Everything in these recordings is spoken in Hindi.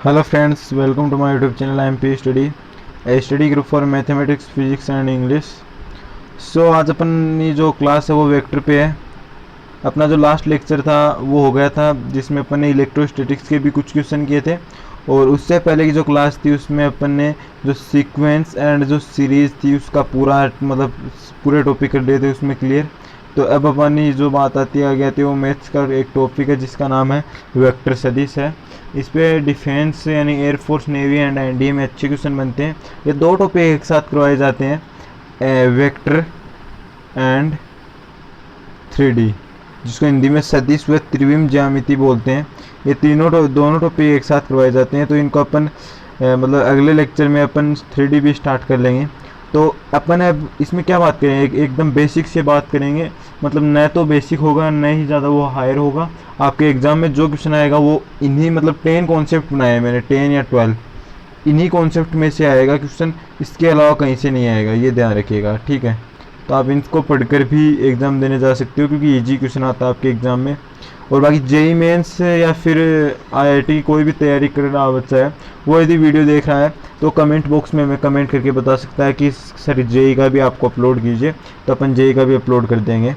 Hello friends, welcome to my YouTube channel I am P study, a study group for mathematics, physics and English. So आज अपन ये जो क्लास है वो वेक्टर पे है। अपना जो लास्ट लेक्चर था वो हो गया था, जिसमें अपन ने इलेक्ट्रोस्टैटिक्स के भी कुछ क्वेश्चन किए थे, और उससे पहले की जो क्लास थी उसमें अपन ने जो सीक्वेंस एंड जो सीरीज़ थी उसका पूरा मतलब पूरे टॉपिक कर लिए थे उसमें क्लियर। तो अब अपनी जो बात आती है आगे आती है वो मैथ्स का एक टॉपिक है जिसका नाम है वेक्टर सदिश है। इस पे डिफेंस यानी एयरफोर्स, नेवी एंड एनडीए में अच्छे क्वेश्चन बनते हैं। ये दो टॉपिक एक साथ करवाए जाते हैं, वेक्टर एंड 3D, जिसको हिंदी में सदिश व त्रिविम ज्यामिति बोलते हैं। ये दोनों टॉपिक एक साथ करवाए जाते हैं। तो इनको अपन मतलब अगले लेक्चर में अपन 3D भी स्टार्ट कर लेंगे। तो अपन अब इसमें क्या बात करेंगे, एकदम बेसिक से बात करेंगे। मतलब न तो बेसिक होगा न ही ज़्यादा वो हायर होगा। आपके एग्ज़ाम में जो क्वेश्चन आएगा वो इन्हीं मतलब 10 कॉन्सेप्ट बनाए मैंने, 10 या 12, इन्हीं कॉन्सेप्ट में से आएगा क्वेश्चन, इसके अलावा कहीं से नहीं आएगा, ये ध्यान रखिएगा, ठीक है। तो आप इनको पढ़कर भी एग्ज़ाम देने जा सकते हो क्योंकि ईजी क्वेश्चन आता है आपके एग्ज़ाम में। और बाकी जेई मेंस या फिर आईआईटी कोई भी तैयारी कर रहा बच्चा है, वो यदि वीडियो देख रहा है तो कमेंट बॉक्स में मैं कमेंट करके बता सकता है कि सर जेई का भी आपको अपलोड कीजिए, तो अपन जेई का भी अपलोड कर देंगे।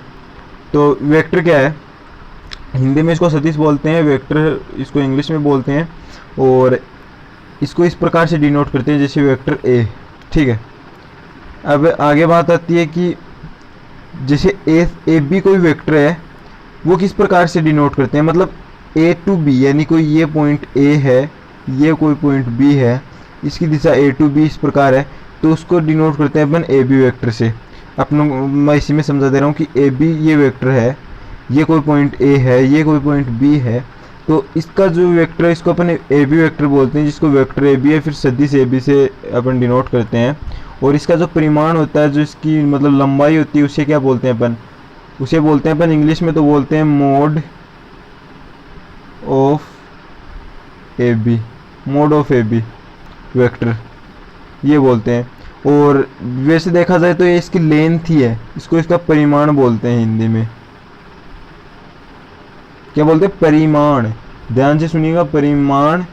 तो वेक्टर क्या है, हिंदी में इसको सदिश बोलते हैं, वेक्टर इसको इंग्लिश में बोलते हैं, और इसको इस प्रकार से डिनोट करते हैं जैसे वेक्टर ए, ठीक है। अब आगे बात आती है कि जैसे ए बी कोई वेक्टर है वो किस प्रकार से डिनोट करते हैं, मतलब ए टू बी, यानी कोई ये पॉइंट ए है, ये कोई पॉइंट बी है, इसकी दिशा ए टू बी इस प्रकार है, तो उसको डिनोट करते हैं अपन ए बी वेक्टर से। अपन मैं इसी में समझा दे रहा हूँ कि ए बी ये वेक्टर है, ये कोई पॉइंट ए है, ये कोई पॉइंट बी है, तो इसका जो वेक्टर है इसको अपन ए बी वेक्टर बोलते हैं, जिसको वेक्टर ए बी है फिर सदिश ए बी से अपन डिनोट करते हैं। और इसका जो परिमाण होता है, जो इसकी मतलब लंबाई होती है, उसे क्या बोलते हैं अपन, उसे बोलते हैं अपन इंग्लिश में तो बोलते हैं mod of A B, mod of A B vector ये बोलते हैं। और वैसे देखा जाए तो ये इसकी लेंथ ही है, इसको इसका परिमाण बोलते हैं हिंदी में। क्या बोलते हैं, परिमाण, ध्यान से सुनिएगा, परिमाण।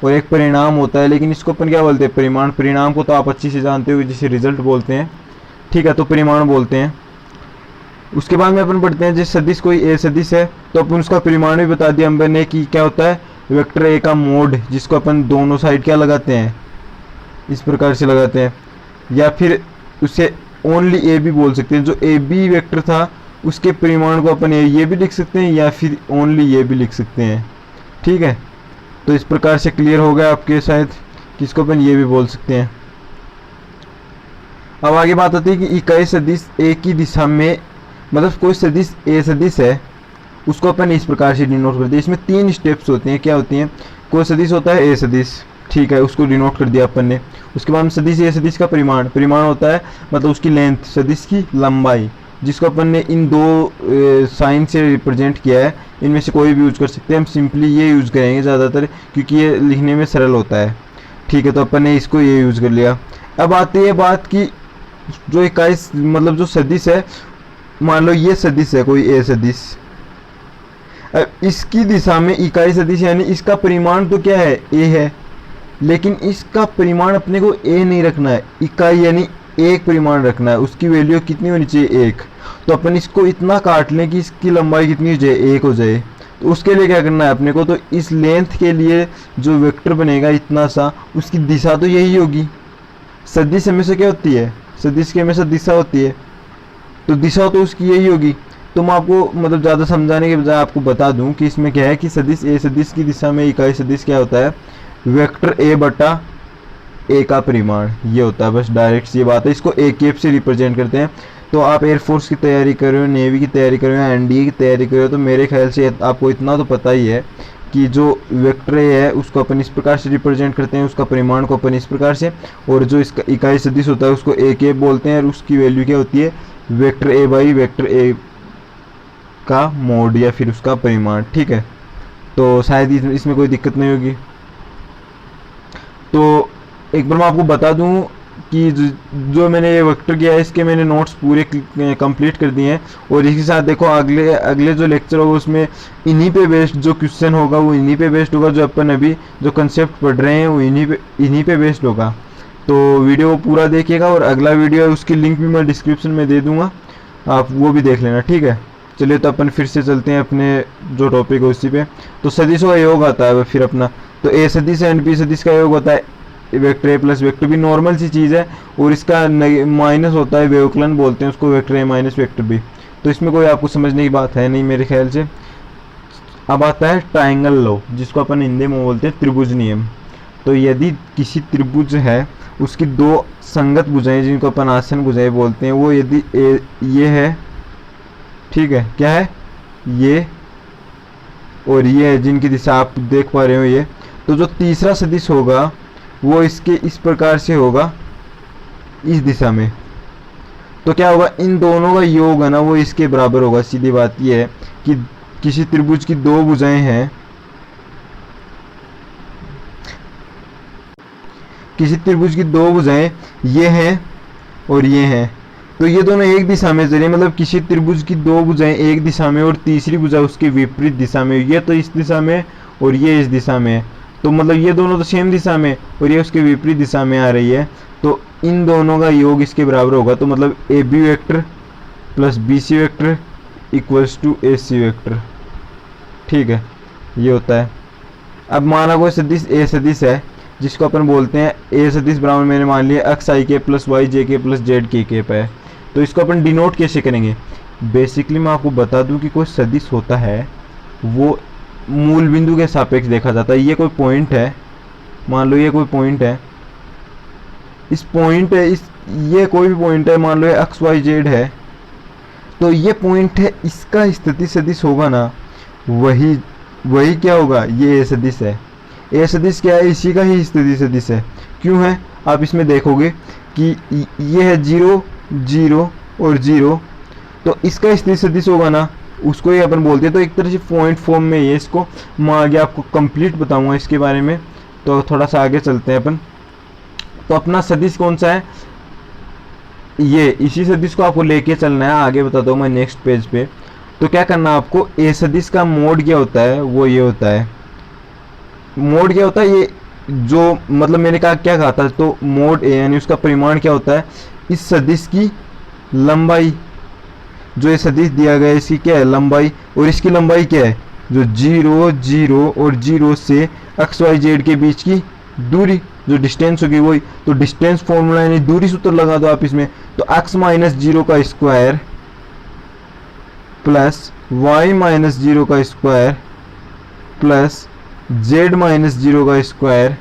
और एक परिणाम होता है, लेकिन इसको अपन क्या बोलते हैं, परिमाण। परिणाम को तो आप अच्छी से जानते हो जिसे रिजल्ट बोलते हैं, ठीक है, तो परिमाण बोलते हैं। उसके बाद में अपन पढ़ते हैं, जैसे सदिश कोई ए सदिश है तो अपन उसका परिमाण भी बता दिया हमने कि क्या होता है, वेक्टर ए का मोड, जिसको अपन दोनों साइड क्या लगाते हैं, इस प्रकार से लगाते हैं, या फिर उसे ओनली ए भी बोल सकते हैं। जो ए बी वेक्टर था उसके परिमाण को अपन ये भी लिख सकते हैं या फिर ओनली ये भी लिख सकते हैं, ठीक है। तो इस प्रकार से क्लियर हो गया आपके शायद कि इसको अपन ये भी बोल सकते हैं। अब आगे बात आती है कि इकाई सदिश ए की दिशा में, मतलब कोई सदिश ए सदिश है उसको अपन इस प्रकार से डिनोट करते हैं। इसमें 3 स्टेप्स होते हैं, क्या होती हैं, कोई सदिश होता है ए सदिश, ठीक है, उसको डिनोट कर दिया अपन ने। उसके बाद सदिश ए सदिश का परिमाण, परिमाण होता है मतलब उसकी लेंथ, सदिश की लंबाई, जिसको अपन ने इन दो साइन से रिप्रेजेंट किया है। इनमें से कोई भी यूज कर सकते हैं, हम सिंपली ये यूज़ करेंगे ज़्यादातर क्योंकि ये लिखने में सरल होता है, ठीक है। तो अपन ने इसको ये यूज़ कर लिया। अब आती है बात की जो इकाई मतलब जो सदिश है, मान लो ये सदिश है कोई ए सदिश, अब इसकी दिशा में इकाई सदिश यानी इसका परिमाण तो क्या है, ए है, लेकिन इसका परिमाण अपने को ए नहीं रखना है, इकाई यानी एक परिमाण रखना है, उसकी वैल्यू कितनी होनी चाहिए, 1। तो अपन इसको इतना काट लें कि इसकी लंबाई कितनी हो जाए, 1 हो जाए। तो उसके लिए क्या करना है अपने को, तो इस लेंथ के लिए जो वेक्टर बनेगा इतना सा, उसकी दिशा तो यही होगी। सदिश हमेशा क्या होती है, सदिश की हमेशा दिशा होती है, तो दिशा तो उसकी यही होगी। तो मैं आपको मतलब ज़्यादा समझाने के बजाय आपको बता दूं कि इसमें क्या है कि सदिश ए सदिश की दिशा में इकाई सदिश क्या होता है, वेक्टर ए बटा ए का परिमाण, ये होता है, बस डायरेक्ट सी बात है। इसको ए केप से रिप्रेजेंट करते हैं। तो आप एयरफोर्स की तैयारी कर रहे हो, नेवी की तैयारी कर रहे हो, एनडीए की तैयारी कर रहे हो, तो मेरे ख्याल से आपको इतना तो पता ही है कि जो वेक्टर ए है उसको अपन इस प्रकार से रिप्रेजेंट करते हैं, उसका परिमाण को अपन इस प्रकार से, और जो इसका इकाई सदिश होता है उसको ए केप बोलते हैं, और उसकी वैल्यू क्या होती है, vector A by vector A का मोड या फिर उसका परिमाण, ठीक है। तो शायद इसमें कोई दिक्कत नहीं होगी। तो एक बार मैं आपको बता दूं कि जो मैंने ये वेक्टर किया है इसके मैंने नोट्स पूरे कंप्लीट कर दिए हैं। और इसके साथ देखो अगले अगले जो लेक्चर होगा उसमें इन्हीं पे बेस्ड जो क्वेश्चन होगा वो इन्हीं पे बेस्ड होगा, जो अपन अभी जो कंसेप्ट पढ़ रहे हैं वो इन्हीं पे बेस्ड होगा। तो वीडियो को पूरा देखिएगा, और अगला वीडियो है उसकी लिंक भी मैं डिस्क्रिप्शन में दे दूँगा, आप वो भी देख लेना, ठीक है। चलिए तो अपन फिर से चलते हैं अपने जो टॉपिक है उसी पे। तो सदिशों का योग आता है फिर अपना, तो ए सदिश एंड बी सदिश का योग होता है vector A plus vector B, normal सी चीज़ है। और इसका माइनस होता है व्यवकलन बोलते हैं उसको, vector A minus vector B. तो इसमें कोई आपको समझने की बात है नहीं मेरे ख्याल से। अब आता है ट्राइंगल लॉ, जिसको अपन हिंदी में बोलते हैं त्रिभुज नियम। तो यदि किसी त्रिभुज है उसकी दो संगत भुजाएं जिनको अपन आसन भुजाएं बोलते हैं, वो यदि ये है, ठीक है, क्या है ये और ये है, जिनकी दिशा आप देख पा रहे हो ये, तो जो तीसरा सदिश होगा वो इसके इस प्रकार से होगा इस दिशा में। तो क्या होगा, इन दोनों का योग है ना वो इसके बराबर होगा। सीधी बात ये है कि किसी त्रिभुज की दो भुजाएं हैं, किसी त्रिभुज की दो भुजाएं ये हैं और ये हैं, तो ये दोनों एक दिशा में चलिए, मतलब किसी त्रिभुज की दो भुजाएं एक दिशा में और तीसरी भुजा उसके विपरीत दिशा में, ये तो इस दिशा में और ये इस दिशा में है, तो मतलब ये दोनों तो सेम दिशा में और ये उसके विपरीत दिशा में आ रही है, तो इन दोनों का योग इसके बराबर होगा। तो मतलब A B vector plus B C vector equals to A C vector, ठीक है, ये होता है। अब माना कोई सदिश ए सदिश है जिसको अपन बोलते हैं ए सदिश बराबर, मैंने मान लिया एक्स आई के प्लस वाई जे के प्लस जेड के पे है। तो इसको अपन डिनोट कैसे करेंगे, बेसिकली मैं आपको बता दूं कि कोई सदिश होता है वो मूल बिंदु के सापेक्ष देखा जाता है। ये कोई पॉइंट है, मान लो ये कोई पॉइंट है, इस पॉइंट है, इस ये कोई भी पॉइंट है, मान लो ये एक्स वाई जेड है, तो ये पॉइंट है, इसका स्थिति सदिश होगा ना, वही क्या होगा, ये ए सदिश है। ए सदिश क्या है, इसी का ही स्थिति सदिश है। क्यों है, आप इसमें देखोगे कि ये है 0 0 और 0, तो इसका स्थिति सदिश होगा ना, उसको ही अपन बोलते हैं। तो एक तरह से पॉइंट फॉर्म में ये, इसको मैं आगे आपको कंप्लीट बताऊंगा इसके बारे में, तो थोड़ा सा आगे चलते हैं अपन। तो अपना सदिश कौन सा है, ये इसी सदिश को आपको लेके चलना है, आगे बताता हूँ मैं नेक्स्ट पेज पे। तो क्या करना है आपको, ए सदिश का मोड क्या होता है, वो ये होता है। मोड क्या होता है, ये जो मतलब मैंने क्या कहा था, तो मोड ए यानी उसका परिमाण क्या होता है, इस सदिश की लंबाई, जो ये सदिश दिया गया है इसकी क्या है लंबाई, और इसकी लंबाई क्या है, जो 0 0 और 0 से एक्स वाई जेड के बीच की दूरी, जो डिस्टेंस होगी वही। तो डिस्टेंस फॉर्मूला यानी दूरी सूत्र लगा दो आप इसमें, तो x माइनस 0 का स्क्वायर प्लस y माइनस 0 का स्क्वायर प्लस z माइनस 0 का स्क्वायर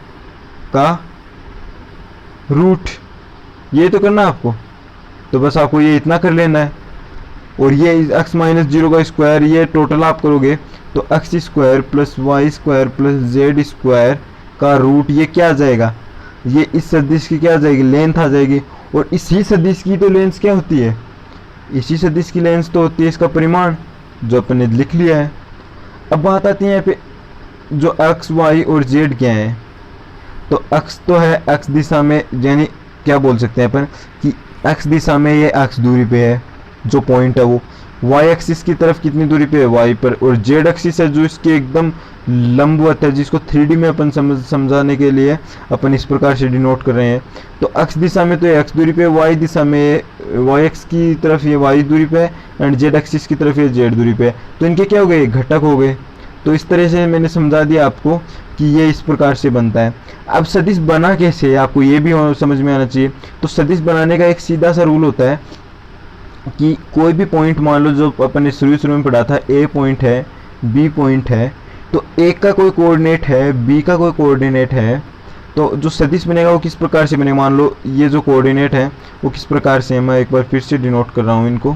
का रूट, ये तो करना आपको। तो बस आपको ये इतना कर लेना है, और ये x माइनस 0 का स्क्वायर, ये टोटल आप करोगे तो x square plus Y square plus Z square का रूट, ये क्या आ जाएगा, ये इस सदिश की क्या आ जाएगी, लेंथ आ जाएगी। और इसी सदिश की तो लेंथ क्या होती है, इसी सदिश की लेंथ तो होती है इसका परिमाण, जो अपन ने लिख लिया है। अब बात आती है यहाँ पे जो x y और z क्या है, तो x तो है x दिशा में, यानी क्या बोल सकते हैं अपन कि x दिशा में ये x दूरी पे है जो पॉइंट है वो, y एक्सिस की तरफ कितनी दूरी पे है y पर, और z एक्सिस है जो इसके एकदम लंबवत है, जिसको 3D में अपन समझाने के लिए अपन इस प्रकार से डिनोट कर रहे हैं। तो x दिशा में तो ये x दूरी पे, y दिशा में y एक्स की तरफ ये y दूरी पे एंड z एक्सिस की तरफ ये z दूरी पे, तो इनके क्या हो गए, घटक हो गए। तो इस तरह से मैंने समझा दिया आपको कि ये इस प्रकार से बनता है। अब सदिश बना कैसे है, आपको ये भी समझ में आना चाहिए। तो सदिश बनाने का एक सीधा सा रूल होता है कि कोई भी पॉइंट मान लो, जो अपन ने शुरू में पढ़ा था, ए पॉइंट है, बी पॉइंट है, तो ए का कोई कोऑर्डिनेट है, बी का कोई कोऑर्डिनेट है, तो जो सदिश बनेगा वो किस प्रकार से बनेगा, मान लो ये जो कोऑर्डिनेट है वो किस प्रकार से है, मैं एक बार फिर से डिनोट कर रहा हूँ इनको।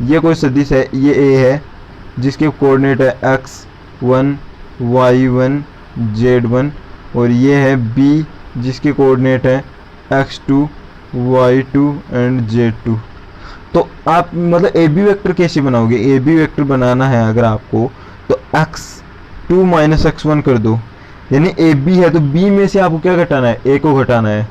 ये कोई सदिश है, ये ए है जिसके कोऑर्डिनेट है x1 y1 z1, और ये है b जिसके कोऑर्डिनेट है x2 y2 एंड z2। तो आप मतलब ए बी वेक्टर कैसे बनाओगे, ए बी वेक्टर बनाना है अगर आपको, तो x2 माइनस x1 कर दो, यानी ए बी है तो बी में से आपको क्या घटाना है, ए को घटाना है,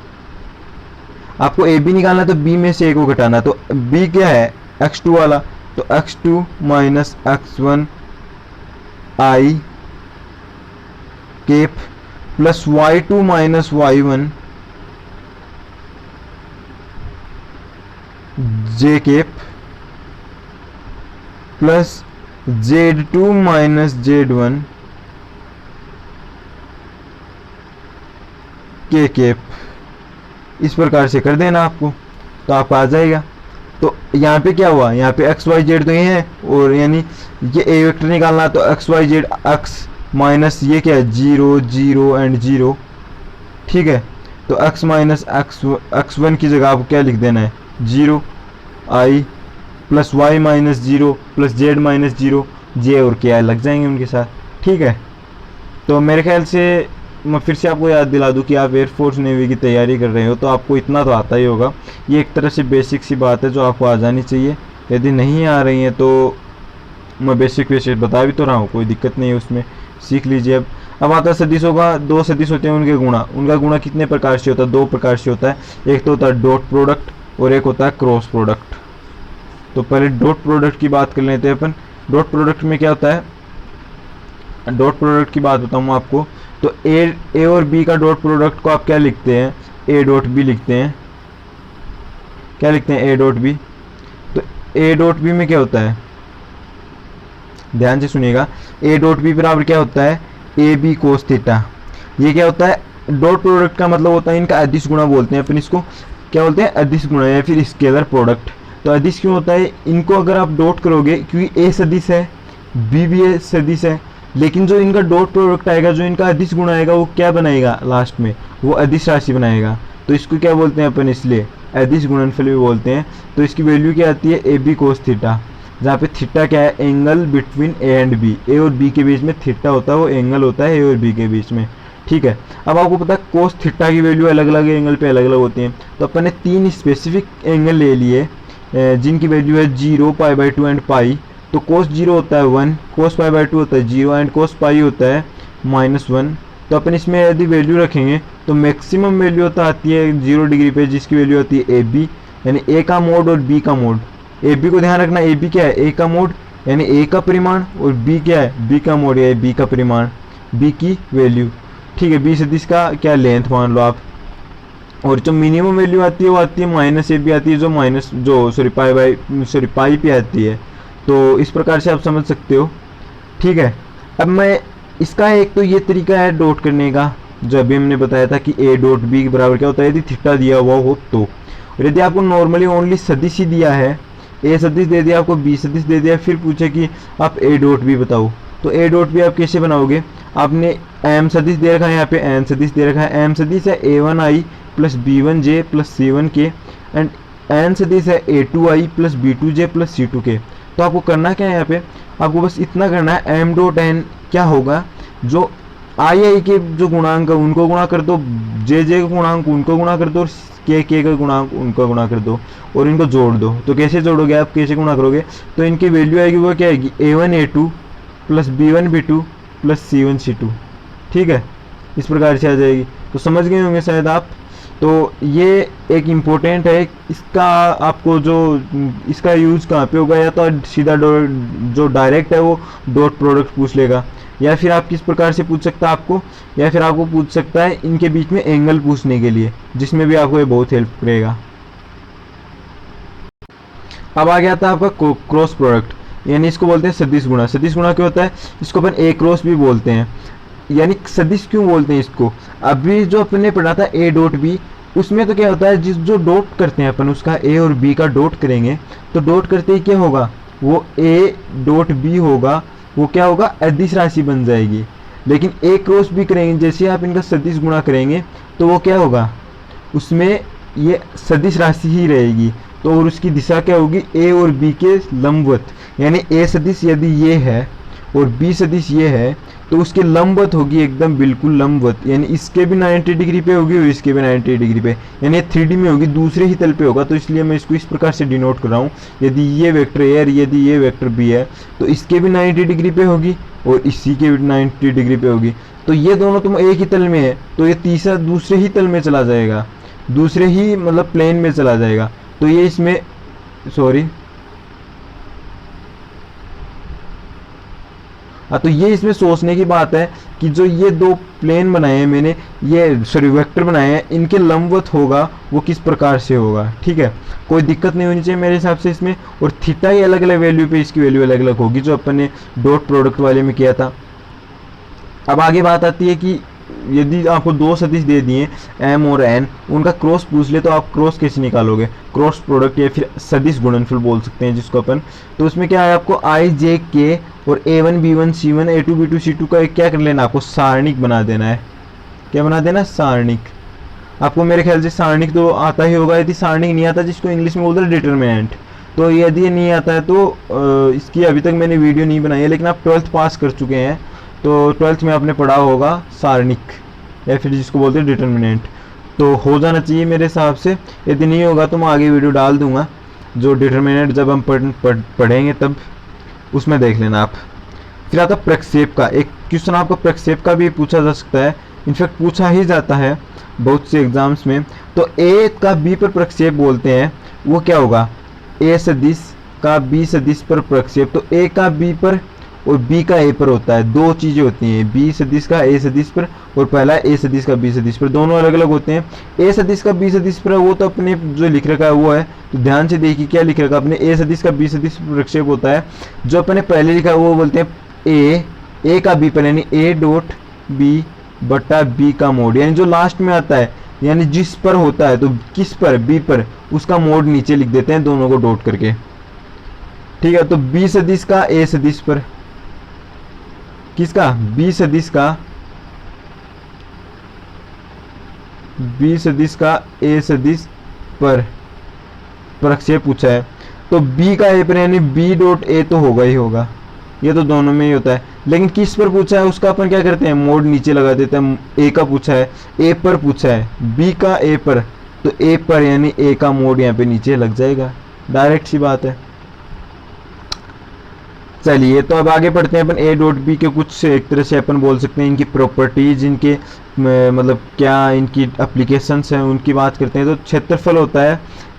आपको ए बी निकालना है तो बी में से ए को घटाना, तो बी क्या है x2 वाला, तो x2 minus x1 I cap plus y2 minus y1 J cap plus z2 minus z1 K cap. इस प्रकार से कर देना आपको, तो आपको आ जाएगा। तो यहाँ पे क्या हुआ, यहाँ पे एक्स वाई जेड तो ये है, और यानी ये ए वेक्टर निकालना, तो X Y Z X minus ये क्या है 0 0 एंड 0, ठीक है। तो x माइनस x1 की जगह आपको क्या लिख देना है 0 I plus y minus 0 plus z minus 0, J और के आई लग जाएंगे उनके साथ, ठीक है। तो मेरे ख्याल से मैं फिर से आपको याद दिला दूं कि आप एयरफोर्स नेवी की तैयारी कर रहे हो तो आपको इतना तो आता ही होगा। ये एक तरह से बेसिक सी बात है जो आपको आ जानी चाहिए। यदि नहीं आ रही है तो मैं बेसिक बता भी तो रहा हूँ, कोई दिक्कत नहीं है उसमें, सीख लीजिए। अब आता है सदिशों का, दो सदिश होते हैं उनके गुणा। उनका गुणा कितने प्रकार से होता है, दो प्रकार से होता है। एक तो होता है डॉट प्रोडक्ट और एक होता है क्रॉस प्रोडक्ट। तो पहले डॉट प्रोडक्ट की बात कर लेते हैं अपन। डॉट प्रोडक्ट में क्या होता है, डॉट प्रोडक्ट की बात बताऊँ आपको, तो ए और बी का डॉट प्रोडक्ट को आप क्या लिखते हैं, ए डॉट बी लिखते हैं। क्या लिखते हैं, ए डॉट बी। तो ए डॉट बी में क्या होता है, ध्यान से सुनिएगा, ए डॉट बी बराबर क्या होता है ए बी कोस थीटा। ये क्या होता है, डॉट प्रोडक्ट का मतलब होता है इनका अदिश गुणा बोलते हैं अपन इसको, क्या बोलते हैं अदिश गुणा या फिर स्केलर प्रोडक्ट। तो अदिश क्यों होता है, इनको अगर आप डॉट करोगे, क्योंकि ए सदिश है बी भी सदिश है, लेकिन जो इनका डॉट प्रोडक्ट आएगा, जो इनका अदिश गुणा आएगा, वो क्या बनाएगा लास्ट में, वो अदिश राशि बनाएगा। तो इसको क्या बोलते हैं अपन, इसलिए अदिश गुणनफल भी बोलते हैं। तो इसकी वैल्यू क्या आती है ए बी कोस थीटा, जहाँ पे थीटा क्या है, angle between A and B. A और बी के बीच में थीटा होता है, वो एंगल होता है ए और बी के बीच में, ठीक है। अब आपको पता है कोस थीटा की वैल्यू अलग अलग एंगल पे अलग अलग होती है। तो अपन ने तीन स्पेसिफिक एंगल ले लिए जिनकी वैल्यू है 0, π/2 एंड पाई। तो कोस 0 होता है 1, कोस π/2 होता है 0 एंड कोस पाई होता है -1। तो अपन इसमें यदि वैल्यू रखेंगे तो मैक्सिमम वैल्यू होता आती है 0 डिग्री पे, जिसकी वैल्यू होती है ए बी, यानी ए का मोड और बी का मोड। ए बी को ध्यान रखना, ए बी क्या है ए का मोड यानी ए का परिमाण, और बी क्या है बी का मोड या बी का परिमाण, बी की वैल्यू, ठीक है। बी सदिश का क्या लेंथ मान लो आप। और जो मिनिमम वैल्यू आती है वो आती है -ab आती है, जो पाई पे आती है। तो इस प्रकार से आप समझ सकते हो, ठीक है। अब मैं इसका एक तो ये तरीका है डॉट करने का, जो अभी हमने बताया था कि ए डॉट बी के बराबर क्या होता है यदि थीटा दिया हुआ हो तो। और यदि आपको नॉर्मली ओनली सदिश ही दिया है, ए सदिश दे दिया आपको, बी सदिश दे दिया, फिर पूछे कि आप ए डॉट बी बताओ, तो ए डॉट बी आप कैसे बनाओगे। आपने एम सदिश दे रखा है, यहाँ पे एन सदिश दे रखा है। एम सदिश है a1i plus b1j plus c1k and N सदिश है a2i plus b2j plus c2k। तो आपको करना क्या है, यहाँ पे आपको बस इतना करना है, एम डॉट एन क्या होगा, जो आई के जो गुणांक है उनको गुणा कर दो, जे का गुणांक उनको गुणा कर दो, और के का गुणांक उनको गुणा कर दो, और इनको जोड़ दो। तो कैसे जोड़ोगे आप, कैसे गुणा करोगे, तो इनकी वैल्यू आएगी वो क्या आएगी a1 a2 plus b1 b2 plus c1 c2, ठीक है। इस प्रकार से आ जाएगी। तो समझ गए होंगे शायद आप। तो ये एक इम्पोर्टेंट है, इसका आपको जो इसका यूज़ कहाँ पे होगा, या तो सीधा जो डायरेक्ट है वो डॉट प्रोडक्ट पूछ लेगा, या फिर आप किस प्रकार से पूछ सकता है आपको, या फिर आपको पूछ सकता है इनके बीच में एंगल पूछने के लिए, जिसमें भी आपको ये बहुत हेल्प करेगा। अब आ गया था आपका क्रॉस प्रोडक्ट, यानी इसको बोलते हैं सदिश गुणा। सदिश गुणा क्या होता है, इसको अपन ए क्रॉस भी बोलते हैं। यानी सदिश क्यों बोलते हैं इसको, अभी जो अपन ने पढ़ा था ए डॉट बी, उसमें तो क्या होता है जो डॉट करते हैं अपन उसका ए और बी का डॉट करेंगे, तो डॉट करते ही क्या होगा, वो ए डॉट बी होगा, वो क्या होगा अदिश राशि बन जाएगी। लेकिन ए क्रॉस बी करेंगे, जैसे आप इनका सदिश गुणा करेंगे तो वो क्या होगा, उसमें ये सदिश राशि ही रहेगी। तो और उसकी दिशा क्या होगी, ए और बी के लंबवत, यानी ए सदिश यदि ये है और बी सदिश ये है तो उसके लंबवत होगी, एकदम बिल्कुल लंबवत, यानी इसके भी 90 डिग्री पे होगी और इसके भी 90 डिग्री पे, यानी 3D में होगी, दूसरे ही तल पे होगा। तो इसलिए मैं इसको इस प्रकार से डिनोट कर रहा हूँ, यदि ये वेक्टर ए है, यदि ये वेक्टर बी है, तो इसके भी 90 डिग्री पे होगी और इसी के भी 90 डिग्री पे होगी। तो ये दोनों तुम एक ही तल में है, तो ये तीसरा दूसरे ही तल में चला जाएगा। दूसरे ही मतलब प्लेन में चला जाएगा। तो ये इसमें सॉरी तो ये इसमें सोचने की बात है कि जो ये दो प्लेन बनाए हैं मैंने, ये सॉरी वेक्टर बनाए हैं, इनके लंबवत होगा वो किस प्रकार से होगा। ठीक है, कोई दिक्कत नहीं होनी चाहिए मेरे हिसाब से इसमें। और थीटा की अलग अलग वैल्यू पे इसकी वैल्यू अलग अलग होगी, जो अपन ने डॉट प्रोडक्ट वाले में किया था। अब आगे बात आती है कि यदि आपको दो सदिश दे दिए m और n, उनका क्रॉस पूछ ले तो आप क्रॉस कैसे निकालोगे, क्रॉस प्रोडक्ट या फिर सदिश गुणनफल बोल सकते हैं जिसको अपन। तो उसमें क्या है, आपको i j k और a1 b1 c1 a2 b2 c2 का एक क्या कर लेना, आपको सारणिक बना देना है। क्या बना देना, सारणिक। आपको मेरे ख्याल से सारणिक तो आता ही होगा, यदि सारणिक नहीं आता जिसको इंग्लिश में बोलते हैं डिटरमिनेंट। तो यदि ये नहीं आता है तो इसकी अभी तक मैंने वीडियो नहीं बनाई है, लेकिन आप 12th पास कर चुके हैं तो 12th में आपने पढ़ा होगा सारणिक या फिर जिसको बोलते हैं डिटरमिनेंट, तो हो जाना चाहिए मेरे हिसाब से। यदि नहीं होगा तो मैं आगे वीडियो डाल दूंगा, जो डिटरमिनेंट जब हम पढ़ेंगे तब उसमें देख लेना आप। फिर आता प्रक्षेप का, एक क्वेश्चन आपको प्रक्षेप का भी पूछा जा सकता है, इनफैक्ट पूछा ही जाता है बहुत से एग्जाम्स में। तो ए का बी पर प्रक्षेप बोलते हैं, वो क्या होगा, ए सदिश का बी सदिश पर प्रक्षेप। तो ए का बी पर और बी का ए पर होता है, दो चीजें होती हैं, बी सदिश का ए सदिश पर और पहला ए सदिश का बी सदिश पर, दोनों अलग अलग होते हैं। ए सदिश का बी सदिश पर वो तो अपने जो लिख रखा है वो है, तो ध्यान से देखिए क्या लिख रखा है अपने, ए सदिश का बी सदिश पर प्रक्षेप होता है। जो अपने पहले लिखा है वो बोलते हैं ए का बी पर, यानी ए डॉट बी बटा बी का मोड, यानी जो लास्ट में आता है यानी जिस पर होता है, तो किस पर, बी पर, उसका मोड नीचे लिख देते हैं दोनों को डॉट करके। ठीक है, तो बी सदिश का ए सदिश पर, किसका, बी सदिश का, बी सदिश का ए सदिश पर प्रक्षेप पूछा है। तो बी का ए पर यानी बी डॉट ए तो होगा ही होगा, ये तो दोनों में ही होता है। लेकिन किस पर पूछा है उसका अपन क्या करते हैं, मोड नीचे लगा देते हैं। ए का पूछा है, ए पर पूछा है, बी का ए पर, तो ए पर यानी ए का मोड यहाँ पे नीचे लग जाएगा, डायरेक्ट सी बात है। चलिए तो अब आगे बढ़ते हैं अपन ए डॉट बी के कुछ एक तरह से अपन बोल सकते हैं इनकी प्रॉपर्टीज, इनके मतलब क्या इनकी एप्लीकेशंस हैं उनकी बात करते हैं। तो क्षेत्रफल होता है,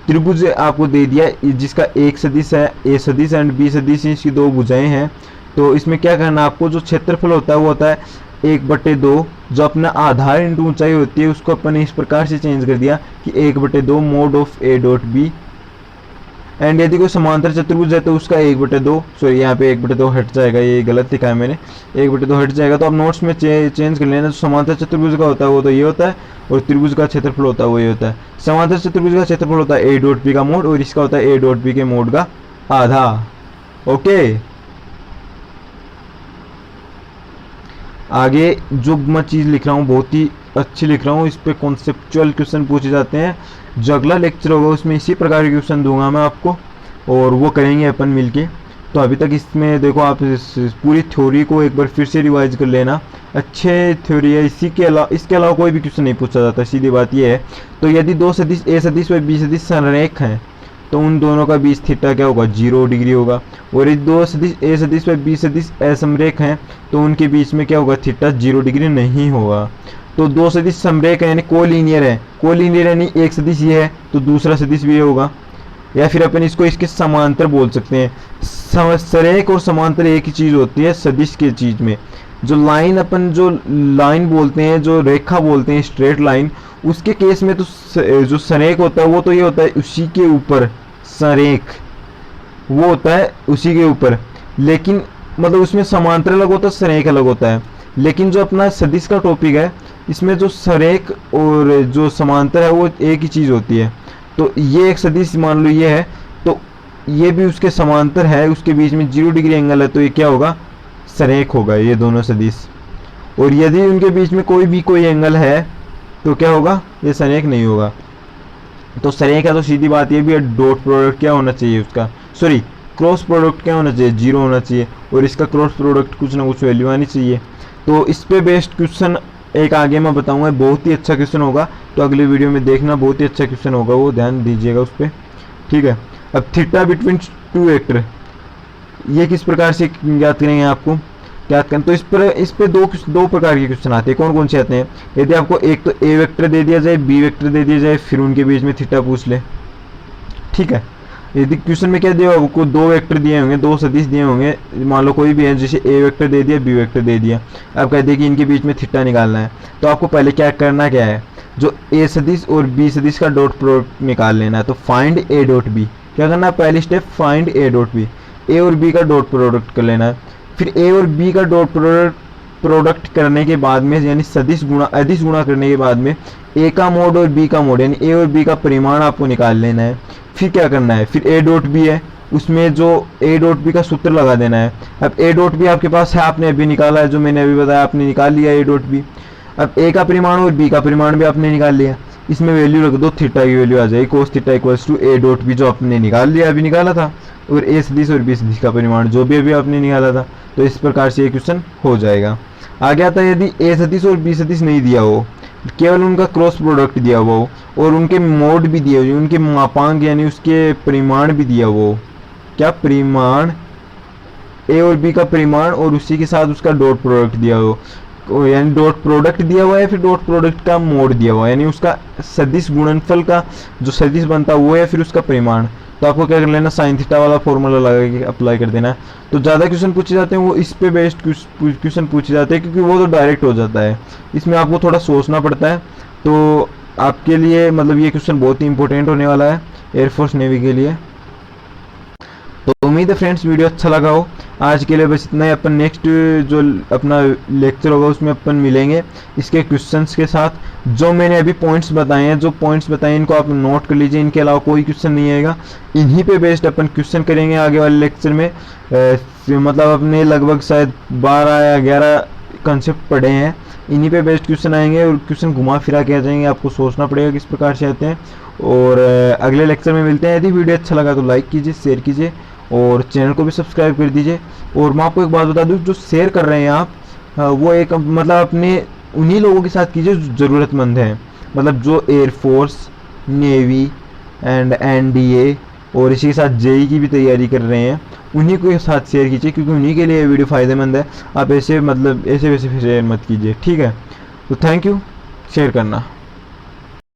त्रिभुज आपको दे दिया जिसका एक सदिश है, ए सदिश एंड बी सदिश, इसकी दो भुजाएं हैं। तो इसमें क्या करना आपको, जो क्षेत्रफल होता है वो होता है 1/2, जो अपना आधार इंटू ऊंचाई होती है उसको अपन ने इस प्रकार से चेंज कर दिया कि 1/2 mod of A dot B. And यदि कोई समांतर चतुर्भुज है तो उसका 1/2, सॉरी यहाँ पे 1/2 हट जाएगा, ये गलत लिखा है मैंने, 1/2 हट जाएगा। तो आप नोट्स में चेंज कर लेना। जो समांतर चतुर्भुज का होता है वो तो ये होता है, और त्रिभुज का क्षेत्रफल होता है वो ये होता है। समांतर चतुर्भुज का क्षेत्रफल होता है ए डॉट बी का मोड, और इसका होता है ए डॉट बी के मोड का आधा। ओके, आगे जो मैं चीज़ लिख रहा हूँ बहुत ही अच्छी लिख रहा हूँ, इस पे कॉन्सेप्चुअल क्वेश्चन पूछे जाते हैं। जो अगला लेक्चर होगा उसमें इसी प्रकार के क्वेश्चन दूंगा मैं आपको, और वो करेंगे अपन मिलके। तो अभी तक इसमें देखो, आप पूरी थ्योरी को एक बार फिर से रिवाइज कर लेना, अच्छे थ्योरी है। इसके अलावा कोई भी क्वेश्चन नहीं पूछा जाता, सीधी बात ये है। तो यदि दो सदिश ए सदिश व बी सदिश संरेख हैं तो उन दोनों का बीच थीटा क्या होगा, 0 डिग्री होगा। और यदि दो सदिश ए सदिश व बी सदिश असमरेख हैं तो उनके बीच में क्या होगा, थीटा 0 डिग्री नहीं होगा। तो दो सदिश समरेख है यानी कोलिनियर है, कोलिनियर यानी एक सदिश ये है तो दूसरा सदिश भी ये होगा, या फिर अपन इसको इसके समांतर बोल सकते हैं। सरेख और समांतर एक ही चीज़ होती है सदिश के चीज़ में। जो लाइन अपन जो लाइन बोलते हैं, जो रेखा बोलते हैं, स्ट्रेट लाइन, उसके केस में तो जो सरेख होता है वो तो ये होता है उसी के ऊपर, सरेख वो होता है उसी के ऊपर, लेकिन मतलब उसमें समांतर अलग होता है, सरेख अलग होता है। लेकिन जो अपना सदिश का टॉपिक है इसमें जो सरेख और जो समांतर है वो एक ही चीज़ होती है। तो ये एक सदिश मान लो ये है, तो ये भी उसके समांतर है, उसके बीच में 0 डिग्री एंगल है, तो ये क्या होगा, सरेख होगा ये दोनों सदिश। और यदि उनके बीच में कोई एंगल है तो क्या होगा, ये सरेख नहीं होगा। तो सरेख है तो सीधी बात ये भी है, डॉट प्रोडक्ट क्या होना चाहिए उसका, सॉरी क्रॉस प्रोडक्ट क्या होना चाहिए, 0 होना चाहिए, और इसका क्रॉस प्रोडक्ट कुछ ना कुछ वैल्यू आनी चाहिए। तो इस पे बेस्ड क्वेश्चन एक आगे मैं बताऊंगा, बहुत ही अच्छा क्वेश्चन होगा, तो अगले वीडियो में देखना, बहुत ही अच्छा क्वेश्चन होगा वो, ध्यान दीजिएगा उस पर। ठीक है, अब थीटा बिटवीन टू वेक्टर ये किस प्रकार से ज्ञात करेंगे आपको, क्या करना, तो इस पर दो प्रकार के क्वेश्चन आते हैं। कौन कौन से आते हैं? यदि आपको एक तो ए वेक्टर दे दिया जाए, बी वेक्टर दे दिया जाए, फिर उनके बीच में थीटा पूछ ले, ठीक है। यदि क्वेश्चन में क्या दिया होगा, आपको दो वेक्टर दिए होंगे, दो सदिश दिए होंगे, मान लो कोई भी है, जैसे ए वेक्टर दे दिया, बी वेक्टर दे दिया, आप कहते हैं कि इनके बीच में थीटा निकालना है, तो आपको पहले क्या करना क्या है, जो ए सदिश और बी सदिश का डॉट प्रोडक्ट निकाल लेना है। तो फाइंड ए डॉट बी, क्या करना है, पहली step find A dot B, A और बी का डॉट प्रोडक्ट कर लेना है। फिर ए और बी का डॉट प्रोडक्ट करने के बाद में, यानी सदिश गुणा अदिश गुणा करने के बाद में ए का मोड और बी का मोड, यानी ए और बी का परिमाण आपको निकाल लेना है। फिर क्या करना है, फिर ए डॉट बी है, उसमें जो ए डॉट बी का सूत्र लगा देना है। अब ए डॉट बी आपके पास है, आपने अभी निकाला है, जो मैंने अभी बताया, आपने निकाल लिया ए डॉट बी। अब ए का परिमाण और बी का परिमाण भी आपने निकाल लिया, इसमें वैल्यू रख दो, थीटा की वैल्यू आ जाएगी cos theta equals to A dot B, जो आपने निकाल लिया, अभी निकाला था, और ए सदिश और बी सदिश का परिमाण जो भी अभी आपने निकाला था। तो इस प्रकार से ये क्वेश्चन हो जाएगा। आगे आता है, यदि ए सदिश और बी सदिश नहीं दिया हो, केवल उनका क्रॉस प्रोडक्ट दिया हुआ हो और उनके मोड भी दिए हुए, उनके मापांक यानी उसके परिमाण भी दिया हुआ हो, क्या परिमाण, ए और बी का परिमाण और उसी के साथ उसका डॉट प्रोडक्ट दिया हो, यानी डॉट प्रोडक्ट दिया हुआ है, फिर डॉट प्रोडक्ट का मोड दिया हुआ है, यानी उसका सदिश गुणनफल का जो सदिश बनता है वो है, फिर उसका परिमाण। तो आपको क्या कर लेना, साइन थीटा वाला फॉर्मूला लगा के अप्लाई कर देना है। तो ज़्यादा क्वेश्चन पूछे जाते हैं वो इस पे बेस्ड क्वेश्चन पूछे जाते हैं, क्योंकि वो तो डायरेक्ट हो जाता है, इसमें आपको थोड़ा सोचना पड़ता है। तो आपके लिए मतलब ये क्वेश्चन बहुत ही इंपॉर्टेंट होने वाला है एयरफोर्स नेवी के लिए। तो उम्मीद है फ्रेंड्स वीडियो अच्छा लगा हो। आज के लिए बस इतना ही, अपन नेक्स्ट जो अपना लेक्चर होगा उसमें अपन मिलेंगे इसके क्वेश्चंस के साथ। जो मैंने अभी पॉइंट्स बताए हैं, जो पॉइंट्स बताए इनको आप नोट कर लीजिए, इनके अलावा कोई क्वेश्चन नहीं आएगा, इन्हीं पे बेस्ड अपन क्वेश्चन करेंगे आगे वाले लेक्चर में। मतलब अपने लगभग शायद 12 या 11 कंसेप्ट पढ़े हैं, इन्हीं पे बेस्ड क्वेश्चन आएंगे और क्वेश्चन घुमा फिरा के आ जाएंगे, आपको सोचना पड़ेगा किस प्रकार से आते हैं। और अगले लेक्चर में मिलते हैं। यदि वीडियो अच्छा लगा तो लाइक कीजिए, शेयर कीजिए और चैनल को भी सब्सक्राइब कर दीजिए। और मैं आपको एक बात बता दूं, जो शेयर कर रहे हैं आप, वो एक मतलब अपने उन्हीं लोगों के साथ कीजिए जो ज़रूरतमंद हैं, मतलब जो एयरफोर्स, नेवी एंड एनडीए और इसी के साथ जेई की भी तैयारी कर रहे हैं, उन्हीं के साथ शेयर कीजिए, क्योंकि उन्हीं के लिए ये वीडियो फ़ायदेमंद है। आप ऐसे मतलब ऐसे वैसे शेयर मत कीजिए, ठीक है। तो थैंक यू, शेयर करना।